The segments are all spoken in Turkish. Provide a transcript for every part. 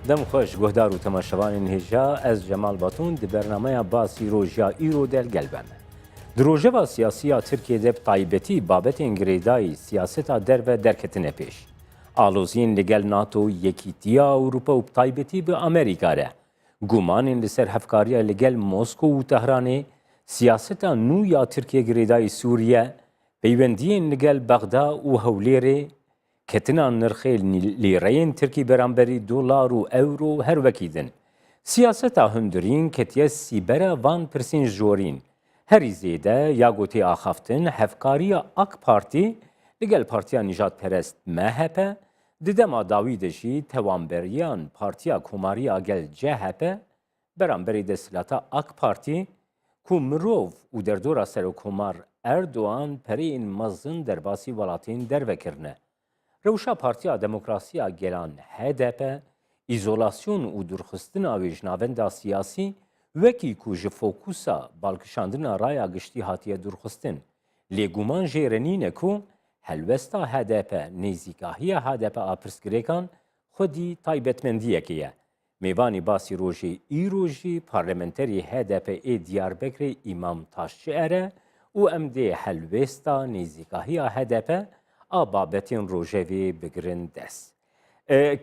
دم خوش گهدار و تماشاوان هجا از جمال باتون دی برنامه باسی روژا ایرو دل گلبن. دروژه و سیاسی ترکیه دب طایبتی بابت انگریدای سیاستا در و درکتنه پیش. آلوزین لگل ناتو یکیتیا اروپا و طایبتی به امریکا ره. گومانین لسر هفکاریا لگل موسکو و تهرانه سیاستا نو یا ترکیه گریدای سوریه پیوندین لگل بغدا و هولیره کتنا نرخی لیرین ترکی برانبری دلار و اورو هر وکیدن. سیاستا هندرین کتیه سیبره وان پرسین جورین. هری زیده یا گوتی آخافتن هفکاری اک پارتی لگل پارتیا نجات پرست مهپه دیدما داویدشی توانبریان پارتیا کماری آگل جهپه برانبری دستلاتا اک پارتی کو مروف و در دورا سر کمار اردوان پرین مزن در باسی ولاتین در وکرنه. روشا پارتیا دموکراسیا گلان HDP ایزولاسیون و درخستن آویجناوندا سیاسی وکی کو جفوکوسا بالکشاندن رایا گشتی هاتیه درخستن. لیگومان جیرنینه کو هلوستا HDP نیزیکاهی HDP آپرسکریکان خودی تایبتمندیه که میوانی باسی روژی ای روژی پارلمنتری HDP ای دیاربکر امام تاشچه اره و امده هلوستا نیزیکاهی HDP آبابتین روژوی بگرن دست.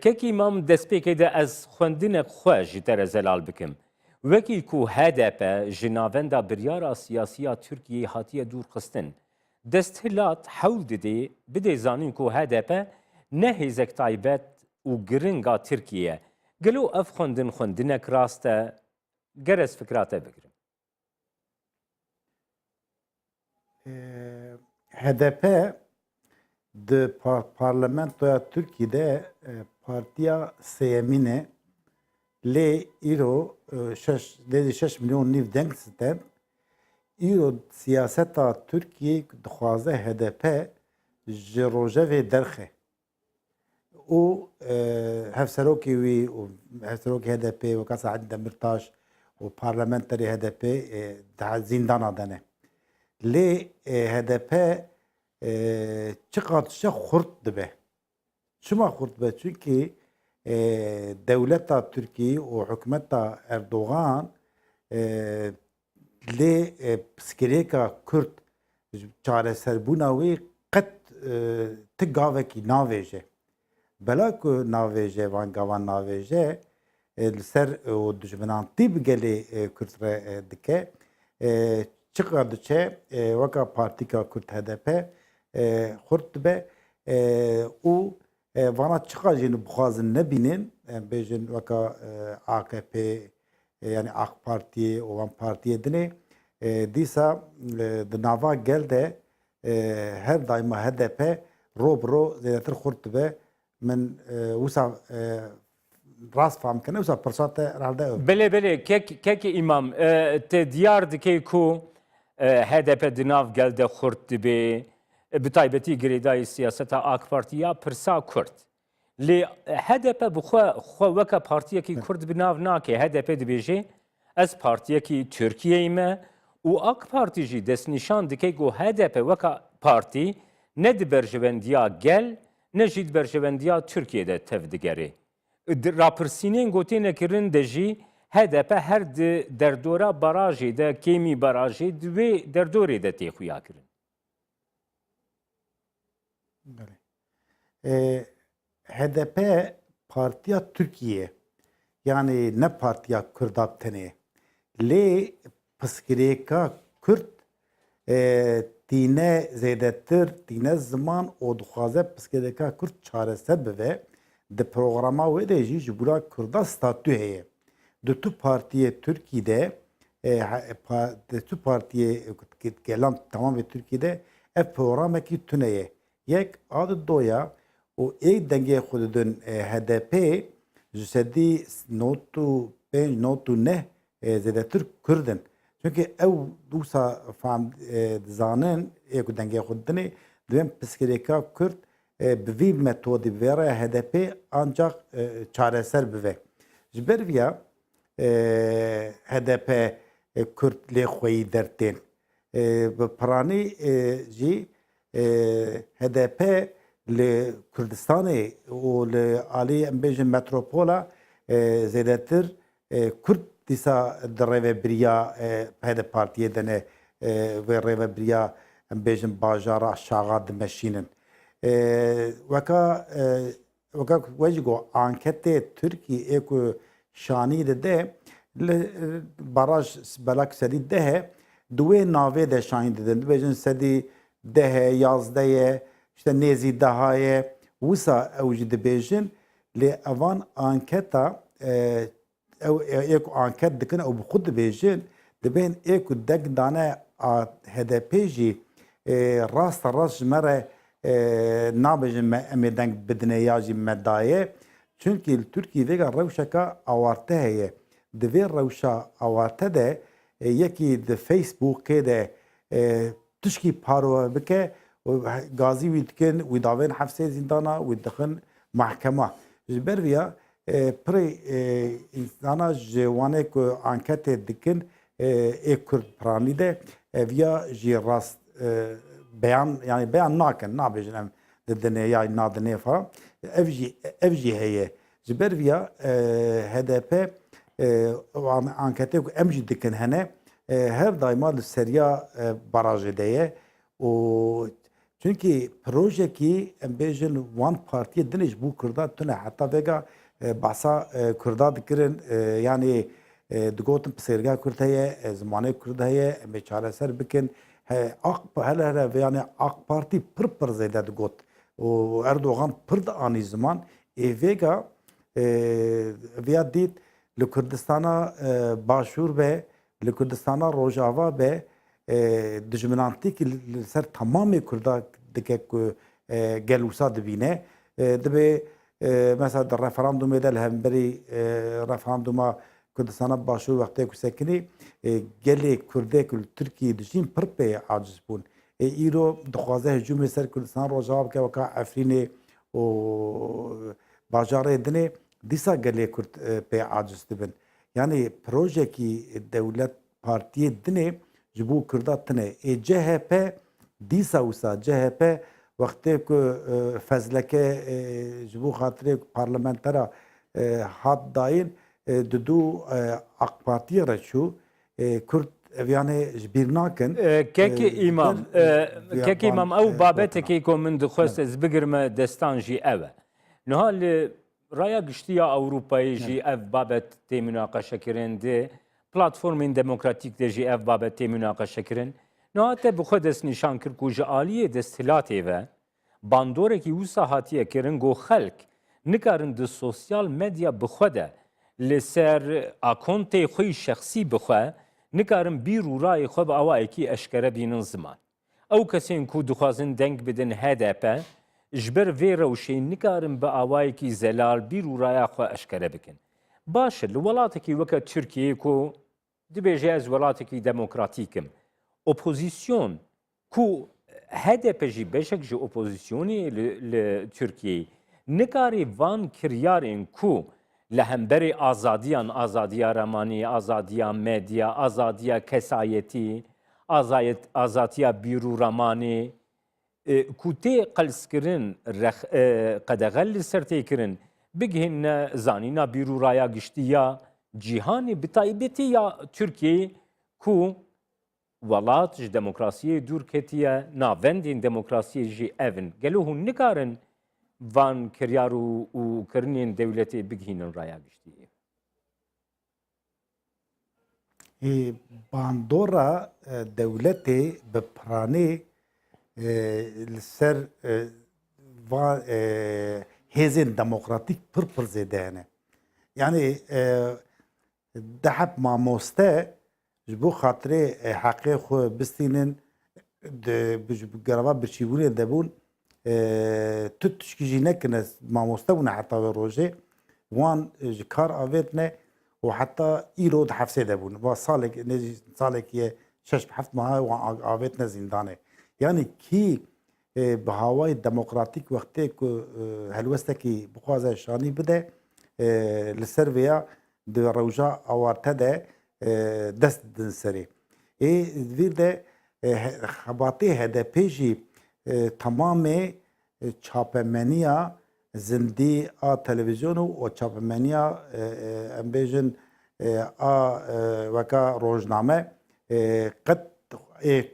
که امام دست پیکیده از خوندن خوش در زلال بکم. وکی کو HDP جناوندا بریارا سیاسی ترکیه هاتیه دور خستن. دست هلات حول دیده بده زانین کو HDP نه هزک تایبت و گرنگا ترکیه. گلو اف خوندنک راسته گرز فکراته بگرن. HDP د پارلمنتویا ترکیه پارتیا سیمینه لی ایرو 6 میلیون نیو دنگ ستن ایرو سیاستا ترکیه دخوازه HDP جروجه درخه او هفسروکی وی و هفسروکی HDP و کس عدد مرتاش و پارلمنتری HDP ده زندان دانه لی HDP چقدر خورد دبه شما خورد به چونکه دولت ترکیه و حکومت اردوغان لی پسکریکا کرد چاره سربوناوی قد تگاوه کی ناویجه بلا که ناویجه وانگاوان ناویجه سر و دجمنان تیب گلی کرد دکه چقدر چه وکا پارتی کا کرد HDP خورد به او وانا چقدر جنو بخوازن نبینن بیشن وکا AKP yani AK Parti و وان پارتی دنه دیسا دناوا geldi her daima HDP رو زیادتر خورد به من وسا راست فهم کنه وسا پرسات رالده بله که امام ته دیار دکی کو HDP دناو geldi خورد به بتایبەتی گرێدای سیاسەتا ئاک پارتیا پرسا کورد لێ HDP بخوا وەکە پارتیەکی کورد بناو ناکێ HDP دەبێژێ ئەس پارتیەکی تورکیەیمە و ئاک پارتیژی دەستنیشان دکەی گۆ HDP وەکە پارتی نە دبەرژەوەندیا گەل نەژی دبەرژەوەندیا تورکیەدە تەف دگەرێ راپرسینên gotêne kirin de jî HDP her di derdora barajê de kêmî barajê di wê derdorê de tê xuya kirin. HDP Partiya Türkiye yani ne Partiya Kürdatene le pskireka Kürt tine zeydetir tine zaman o duhaze pskireka Kürt çareser be de programa ve de jibura Kürda statü heye de tu partiye Türkiye'de de tu partiye gelan tamam ve Türkiye'de programı ki tüneye یک عادت دویا و یک دنگه خوددون HDP جسدی نوتو پنج نوتو نه زیادتر کردن چونکه او دوسا فهم زانن یک دنگه خوددنی دویم پسکریکا کرد به وی متودی ویرای HDP ancak çareser bive. جبر ویا HDP کرد لی خویی درتین. به پرانی جی HDP لكردستان و لآلي امبيجن متروبولا زیادتر کرد دیسا در ریو بریا پهد پارتیه دنه و ریو بریا بیشن باجارا شاغا دمشینن وکا وجگو آنکت ترکی ایکو شانی ده باراج بلاک سدی ده دوی ناوی ده شانی ده بیشن سدی ده یازده işte nezi dahaye wisa ew dibêjin lê evan anketa ek anket dikin ew bi xwe dibêjin dibên ê ku dek dane a HDP jî rasta rast ji me re nabêjin me em ê deng bidine ya jî me daye çünkü li Tirkiye vêga rewşeka awarte heye di vê rewşa awarte de yekî di Facebookê de tişkî parve bike Gazi Witkin, Widavin Hafse Zindana, Widakhin Mahkema. Jbervia, pre insana jwane ku ankete dikin Kurd pranide, via jirast beyan, yani beyan nakin, nabijin em dedine ya nadine falan. Evji heye. Jbervia HDP ankete ku emji dikin hene her daima li seriya barajideye. O çünkü proje ki embejin One Parti diniş bu Kürda tüne hatta vega bahsa Kürda dikirin yani digotin pserga Kürteye zamanı Kürdeye beçareser bikin hele yani AK Parti pır zede digot o Erdoğan pır da ani zaman vega veya dit li Kürdistan'a başvur ve li Kürdistan'a Rojava ve dijminanti ki ser tamamı Kürda dike ku gelusa dibine dibe mesela der referandum edel hemberi referanduma Kürdistan'a başvuru vakti ku sekini gele Kürde kül Türkiye dijin pırpe aciz bun îro dixwaze hücum ser Kürdistan Rojava ke vaka Efrînê o bajarê dinê dîsa gelê Kurd pê aciz dibin yani projekî devlet partiye dinê ji bo Kürda tune CHP dîsa wisa CHP wextê ku fezleke ji bo xatirê parlamentera hat dayîn di dû AK Partiye re çû Kurd ev yani ji bîr nakin kekî îmam ew babetekê ku min dixwest ez bigirme destan jî ev e niha li raya giştiya Ewropayê jî ev babet tê münaqeşekirin dê platformên demokratîk de jî ev babet tê münaqeşekirin niha te bi xwe dest nîşan kir ku ji aliyê desthilatê ve bandorekî wisa hatiye kirin got xelk nikarin di sosyal medya bi xwe de li ser akontê xwe şexsî bi xwe nikarin bîr û rayê xwe bi awayekî eşkere bînin ziman ew kesên ku dixwazin deng bidin HDP ji ber vê rewşê nikarin bi awayekî zelal bîr û raya xwe eşkere bikin baş li welatekî weke Tirkiyeyê ku dibêje ez welatekî demokratîk im opozîsyon ku HDP jî beşek ji opozîsyonê li Tirkiyeyê nikarî van kiryarên ku li hemberê azadiyan azadiya remanî azadiya medya azadiya kesayetî azadiya bîr û remanî ku tê qelskirin qedexel li ser têkirin bigihîne zanîna bîr û raya giştiya cîhanê bi taybetî ya Tirkiyeyê ku welat ji demokrasiyê dûr ketiye navendên demokrasiyê jî ev in gelo hûn nikarin van kiryar û kirinên dewletê bigihînin raya giştiyê bandora dewletê bi piranê li ser hêzên demokratîk pir zêde hene yani dehep mamoste ji bo xatirê heqê xwe bistînin gerava birçîbûnê debûn tu tişkî jî nekine mamoste bûne heta vê rojê wan ji kar avêtine û heta îro di hefsê debûn va salekî ye şeş heft maha wan avêtine zîndanê yani kî bi hawayê demokratîk wextê ku helwestekî bixwaze şanî bide li ser vê ya di rewja awarte de dest didin serê vîr de xebatê HDP jî tamamê çapemeniya زندی آ تلویزیون و چاپمنیا ام بیژن آ وکا روزنامه قد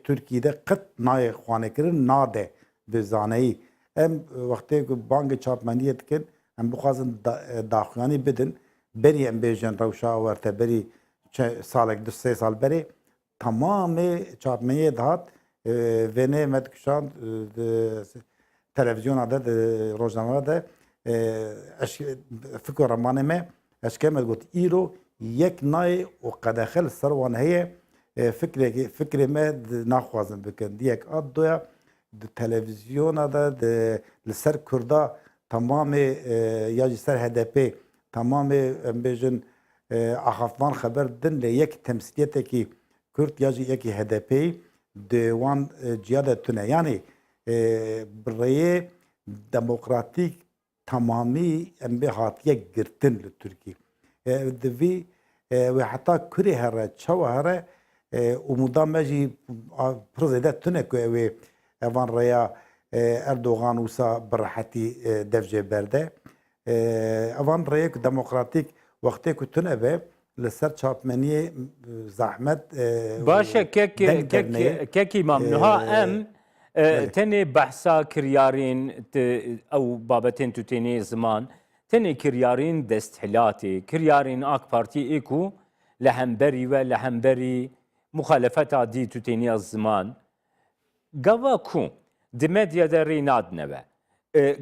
ترکیه ده قد نای خوانه کرن ناده بزانهی ام وقتی که بانک چاپمنیت کن ام بخوازن داخلانی بدن بری ام بیژن روشا ورته بری سالک 2-3 سال بری تمام چاپمنیه دهات ونه مدکشان تلویزیون ده روزنامه ده فکر رمانه me اشکمت گفت ایرو یک نای و قداخل سروان هی فکری me نخوازم بکن دیک آد دویا تلویزیون ده لسر کردا تمام یا سر HDP تمام بیژن آخافان خبر دن لی یک تمثیلیت کی کرد یا یکی HDP دوان جیاده تونه یعنی برای دموکراتیک تمامی ام به هاتیه گرتن لترکی دوی و حتی کری هره چوا هره و مدام مجی پرزیده تونه که اوان ریا اردوغان وسا براحتی دفجه برده اوان ریا که دموکراتیک وقتی که تونه به لسر چاپمنی زحمت باشه كيكي ممنوعه ام تني بحثا كريارين او بابتين تتني زمان تني كريارين دستحلاتي كريارين اك بارتي ايكو لهمبري ولهمبري مخالفة دي تتني الزمان قواكو دمديا داري نادنبه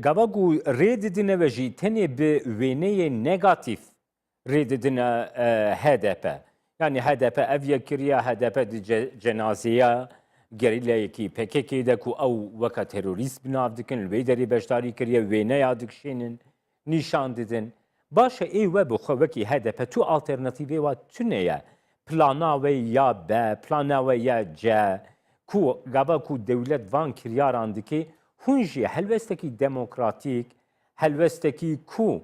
قواكو ريد دنبجي تني بويني نيجاتيف ريد دنا HDP يعني HDP افيا كريا HDP جنازيه گریلای کی PKK دکو او وکا تروریست بناف دکن الوی داری بشتاری کریه وینه یادکشینن نشان دیدن باشه ای و بخو وکی HDP تو آلترناتیوی و تونه یا پلاناوی یا ب پلاناوی یا جا کو گابا کو دولت وان کریاران دکی هنجی هلوستکی دموکراتیک هلوستکی کو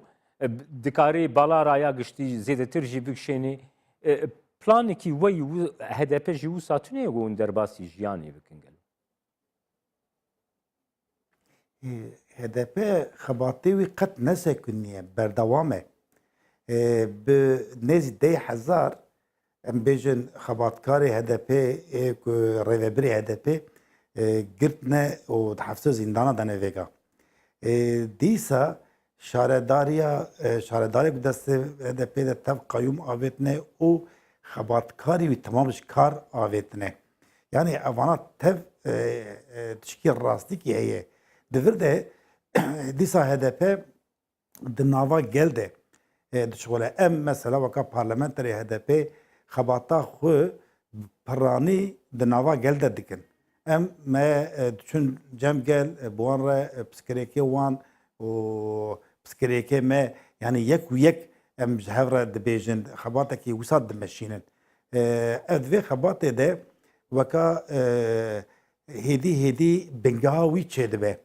دکاری بالا رایا گشتی زیده ترجی بکشینی پلانی کی وی HDP جیو ساتونه گون در باسی جیانی بکنگل HDP خباتی وی قط نسکنیه بردوامه به نزی 10,000 ام بیژن خباتکاری HDP ریوبری HDP گرتنه و حفظ زندانه دنه ویگا دیسا شارداری به دست HDP ده تف قیوم آویتنه او خباتکاری و تمامش کار آویتنه یعنی اوانا تف تشکیل راستی کی هیه دورده دیسا HDP دناوا گلده دشغله ام مثلا وکا پارلمنتری HDP خباتا خو پرانی دناوا گلده دکن ام ما چون جم گل بوان را پسکریکی وان و پسکریکی ما یعنی یک و یک ام جهور دبیجن خباتا کی وساد دمشینن ادوی خباته ده وکا هدی بنگاوی چه دبه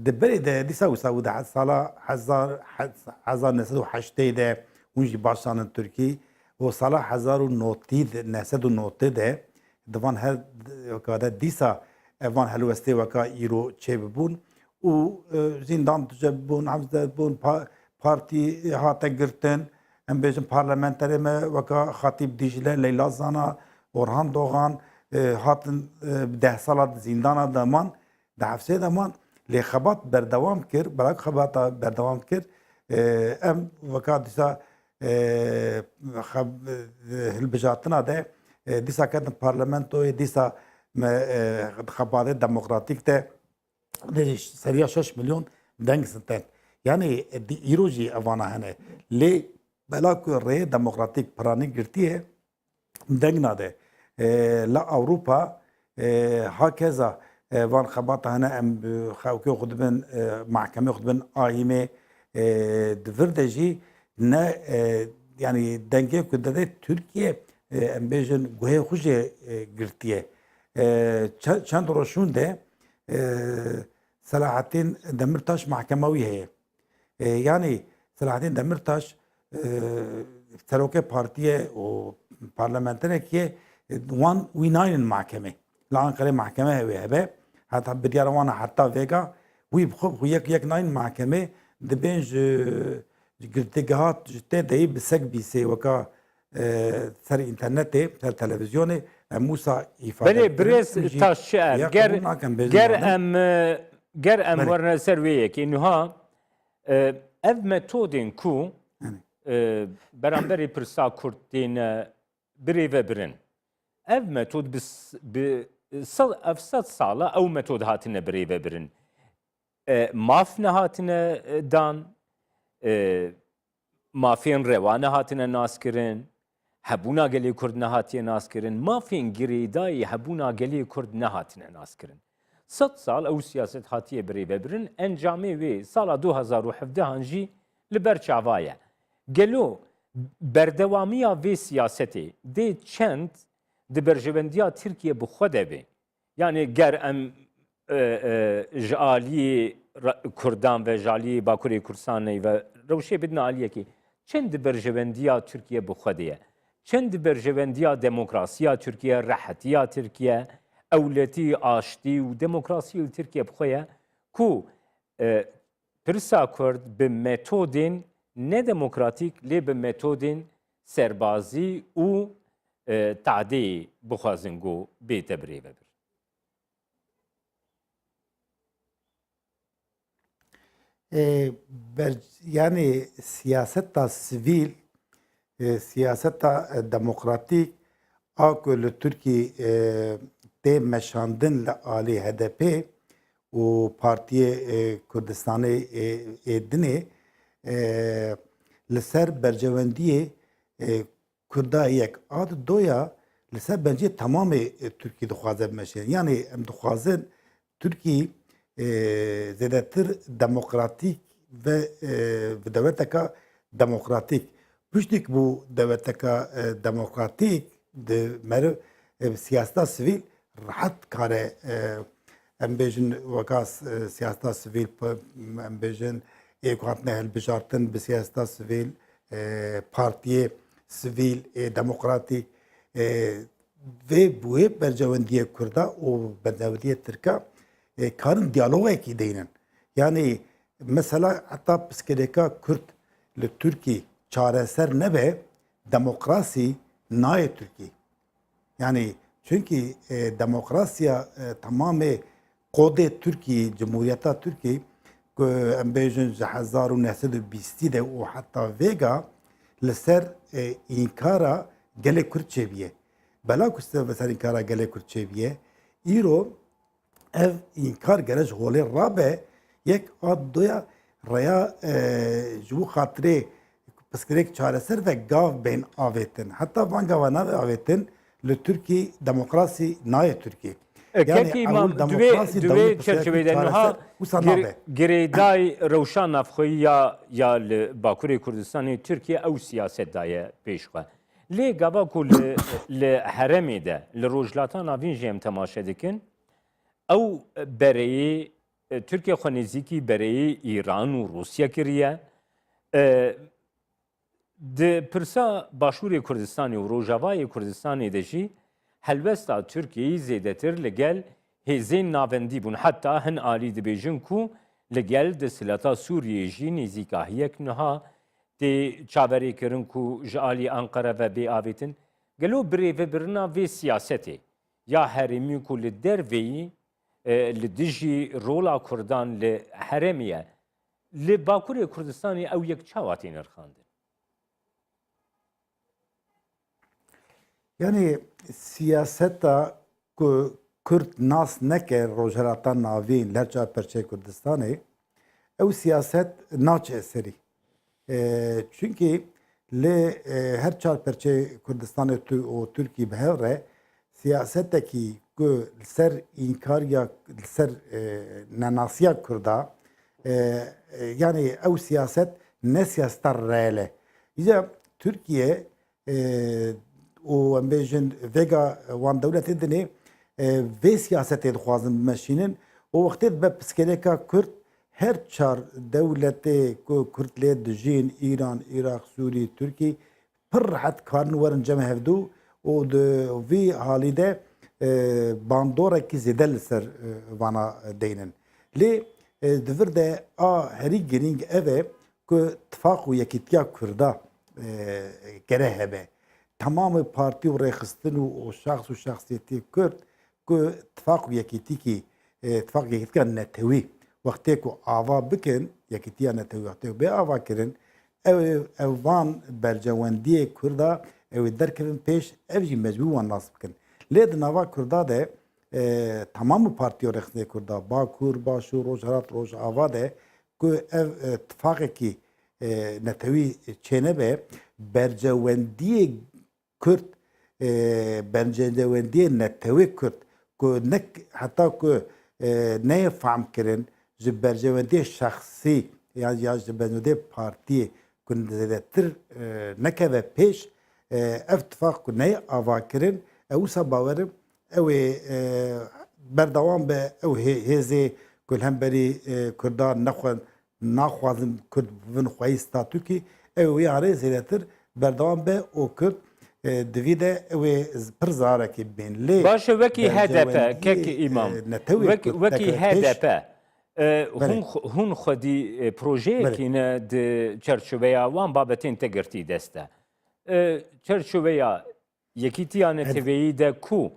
دبری ده دیسا وساو ده سالا 1908 ده اونجی باشان ترکی و سالا 1909 ده دوان هر وکا ده دیسا وان هلوسته وکا ایرو چه ببون و زندان تجبون عمزده بون پارتی هاته گرتن ام بیشن پارلمنتری ما وکا خطیب دیجله لیلا زانا orhan Doğan هاتن 10 سال زندان دمان ده حفظه دمان لی خبات بردوام کر برای خبات بردوام کر ام وکا دیسا هلبجاتنا ده دیسا کردن پارلمنتوی دیسا خبات دموکراتیک ده سریا 6 milyon دنگ سنتن یعنی ایروجی اوانا هنه لی بلاکو ری دموکراتیک پرانی گرتیه دنگ ناده لا اوروبا هكذا وان خبط هنا ام خوكي خدبن محكمه خدبن ايمه دفردجي نا يعني دنگه كده تركيا ام بيجن گوه خوجه گرتيه چند روشون ده صلاح الدين دمرتاش محكموي هي يعني صلاح الدين دمرتاش سروكه بارتيه و parlamentere ki وان ويناين المحكمة لأنقرة محكمة هي هبة حتى بديار وانا حتى فيجا ويبخب وياك ناين محكمة dibên ji girtîgeha tê deyî bi sek bîsê weka ser internetê, ser televizyonê em wisa îfade Belê birêz taş şer ger em werine ser wê yekê niha ev metodên ku beramberî pirsa Kurd têne birêvebirin. Ev metod bi sed sala ew metod hatine birêvebirin. Maf nehatine dan, mafên rewane hatine naskirin, hebûna gelê Kurd nehatiye naskirin, mafên girêdayî hebûna gelê Kurd nehatine naskirin. Sed sal ew siyaset hatiye birêvebirin, encamê wê sala 2017 jî li ber çava ye. Gelo berdewamiya vê siyasetê dê çend di berjevendiya Tirkiye bi xwe de bê. Yani ger em ji aliyê Kurdan ve ji aliyê Bakurê Kurdistanê ve rewşê bidin aliyekê çend di berjevendiya Tirkiye bi xwe de ye. Çend di berjevendiya demokrasiya Tirkiye, rehetiya Tirkiye, ewletî, aştî û demokrasiyê Tirkiye bi xwe ye ku pirsa Kurd bi metodên nedemokratîk lê bi metodên serbazî û tadeyê bixwazin got bête birêvebir. Yani siyaseta sivîl, siyaseta demokratîk a ku li Tirkiye tê meşandin li alî HDP û Partiyê Kurdistanê êdinê li ser bercewendiyê Kurda yek ad doya li ser bencê tamamê Tirkiye dixwaze bimeşe. Yani em dixwazin Tirkiye zêdetir demokratîk ve bi dewleteka demokratîk. Piştîk bû dewleteka demokratîk di meriv siyaseta sivîl rahat kare em bêjin weka siyaseta sivîl em bêjin ê ku hatine hilbijartin bi siyaseta sivîl partiyê sivîl demokratîk vê bûyê bercewendiyê Kurda û bercewendiyê Tirka karin diyalogekî deynin. Yani mesela hatta piskirêka Kurd li Tirkiye çareser nebe demokrasî nayê Tirkiye. Yani çünkü demokrasiya tamamê kodê Tirkiye, Cumhuriyeta Tirkiye ku em bêjin ji 1920 de û heta vêga li ser înkara gelê Kurd çêbiye. Bela ku li ser înkara gelê Kurd çêbiye, îro ev înkar gere ji holê rabe yek ad doya raya ji bo xatirê piskirêk çareser ve gav bên avêtin. Heta van gava navê avêtin li Tirkiye demokrasî nayê Tirkiye. Kekî mam divê çerçeveyde niha girêdayî rewşa navxweyî ya li Bakurê Kurdistanê Tirkiye ew siyaset daye pêşxwe. Lê gava ku li heremê de li rojhilata navîn jî em temaşe dikin ew bereyê Tirkiye xwe nêzîkî bereyê İran û Rusya kiriye. Di pirsa Başûrê Kurdistanê û Rojavayê Kurdistanê de jî helbesta Tirkiyeyê zêdetir li gel hêzên navendî bûn. Heta hin alî dibêjin ku li gel di silata Sûriyê jî nêzîkahiyek niha tê çaverê kirin ku ji alî Ankara ve bê avêtin. Gelo birêvebirina vê siyasetê ya herêmî ku li derveyî li dijî rola Kurdan li herêmî ye li Bakurê Kurdistanê ew yek çawa tê nirxandin? Yani siyaseta ku Kurd nas neke rojhilata navîn lerça perçe Kurdistanê ew siyaset naçe serî. Çünkü li her çar perçe Kurdistanê û Tirkiye bi hev re siyasetekî ku li ser înkariya li ser nenasiya Kurda yani ew siyaset ne siyaseta rêle. İşte Türkiye û em bêjin vêga wan dewletê dinê vê siyasetê dixwazin bimeşînin û wextê dibe piskêleka Kurd her çar dewletê ku Kurd lê dijîn İran, Iraq, Sûriye, Tirkiye pir rehet karin werin cem hevdû û di vî halî de bandorekî zêde li ser vana deynin. Lê Divir de a herî girîng ev e ku tifaq û yekîtiya Kurda gere hebe. Tamamı partî û rêxistin û şahs û şahsiyetê Kurd ku tifaq û yekîtikî tifaq yekîtiya netewî wextê ku ava bikin yekîtiya netewî wextê ku bê ava kirin ev van bercewendiyê Kurda ew ê derkevin pêş ev jî mecbûr wan nas bikin. Lê di nava Kurda de tamamı partî û rêxistinê Kurda Bakur, Başûr, Rojhilat, Rojava de ku ev tifaqekî netewî çênebe bercewendiyê Kurd bercewendiyê netewê Kurd ku nek heta ku neyê fehm kirin ji bercewendiyê şexsî ya ji bercewendiyê partiyê ku zêdetir nekeve pêş ev tifaq ku neyê ava kirin ew wisa bawerim ew ê berdewam be ew hêzê ku hemberî Kurdan naxwazin Kurd bibin xweyî statûkî ew wê arê zêdetir berdewam be û Kurd divî de ew ê pir zarekî bên lê باشه وکی HDP ککی امام وکی HDP هون خودی پروژه که نه د چرچوبه وان بابتین تگرتی دسته چرچوبه یکیتیان تبعی ده کو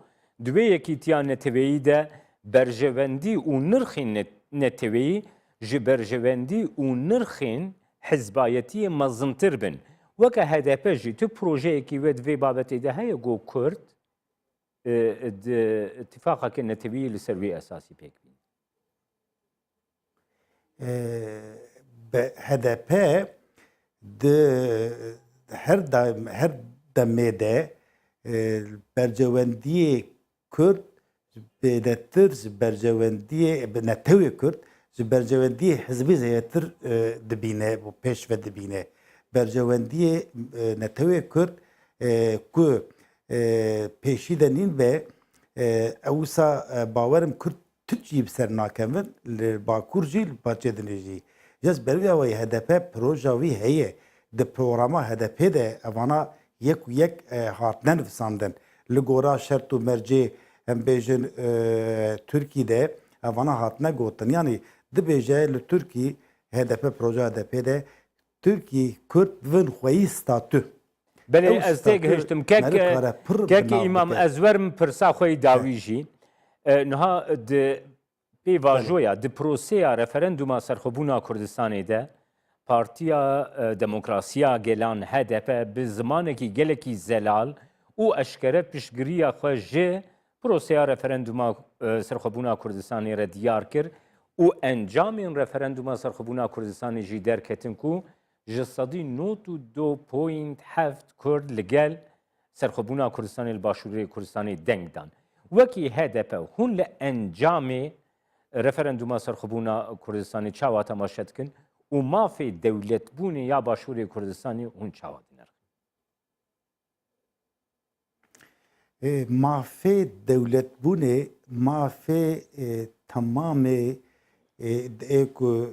دوی یکیتیان تبعی ده برجوندی و نرخین نتبعی جی برجوندی و نرخین حزبایتی مزنتر بن وکه HDP جی تو پروژه کی ود وی بابتی ده هی گو کرد اتفاقا که نتبعی لسروی اساسی پیک بین HDP her demê de bercewendiyê Kurd bêdetir ji bercewendiyê netewê Kurd ji bercewendiyê hizbî zêdetir dibîne û pêş ve dibîne. Bercewendiyê netewê Kurd ku pêşî de nîn ve ew wisa bawerim Kurd tut jî bi ser nakevin li Bakur jî li Bahçedinê jî. Yes bervî awayî HDP proja wî heye di programa HDP de evana yek û yek hatine nivîsandin. Li gora şert û mercê em bêjin Tirkî de evana hatine gotin. Yani dibêje li Tirkî HDP proja HDP de Tirkî Kurd bibin xweyî statû. بله از دیگ هشتم که امام ازورم پرسا خوی داویجی نها د پیواژویا د پروسیا رفرندوما سرخوبونا کردستانی ده پارتیا دموکراسیا گلان HDP به زمانه کی گلکی زلال او اشکره پیشگیریا خوژه پروسیا رفرندوما سرخوبونا کردستانی را دیار کر او انجام این رفرندوما سرخوبونا کردستانی جی درکتن کو جسدی 92.7 کرد لگل سرخوبونا کردستانی الباشوری کردستانی دنگدان وکی HDP هون لانجام رفرندوما سرخوبونا کردستانی چاوا تماشت کن و مافی دولت بونی یا باشوری کردستانی هون چاوا دینر مافی دولت بونی مافی تمام ایکو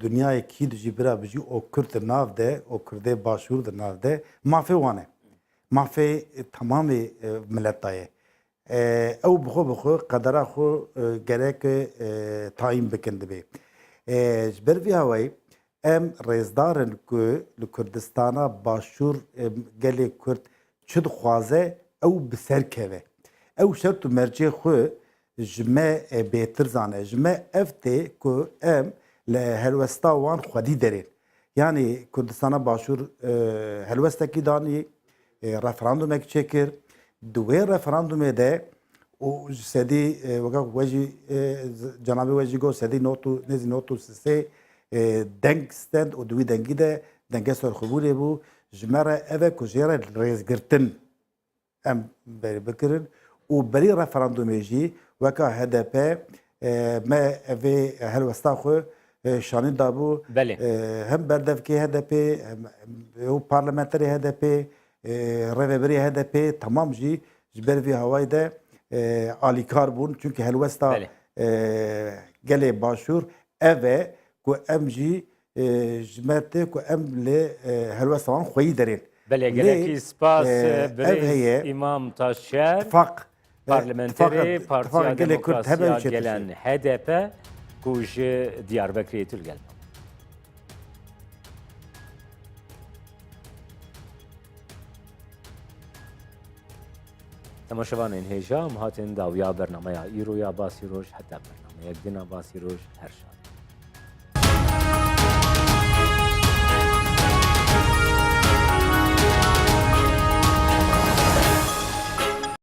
دنیای کی دجی برا بجی او کرد ناو ده او کرده باشور ده ناو ده مافی وانه مافی تمام ملتایه او بخو قدره خو گرک تایم بکنده بی جبر وی هوای ام رزدارن که لکردستانا باشور گلی کرد چد خوازه او بسر که او شرط مرجع خو جمع بهتر زانه جمع افته که ام لهلوستا وان خودی درین یعنی کردستان باشور هلوستا کی دانی رفراندوم اک چکر دوی رفراندوم ده و سدی وقت وجی جناب وجی گو سدی نوتو نزی نوتو سه دنگ ستند و دوی دنگی ده دنگ سر خبوری بو جمره اوه کجیره ریز گرتن ام بری بکرن و بری رفراندوم جی وکا HDP ما في هلوستا خو شانين دابو هم بردف كي HDP هو بارلمانتري HDP ريفبري HDP تمام جي جبر في هواي ده آلي كاربون چونكي هلوستا قلي باشور اوه كو ام جي جمرتي كو ام لي هلوستا وان خوي دارين بله گلکی سپاس بريز امام تاشر اتفاق Parlamenteri Partiya Demokrasiya gelen HDP ku ji Diyarbekirê til gelbem. Temaşevanên hêja em hatin dawiya bernameya îro ya basî roj heta bernameyek dina basî roj her şad.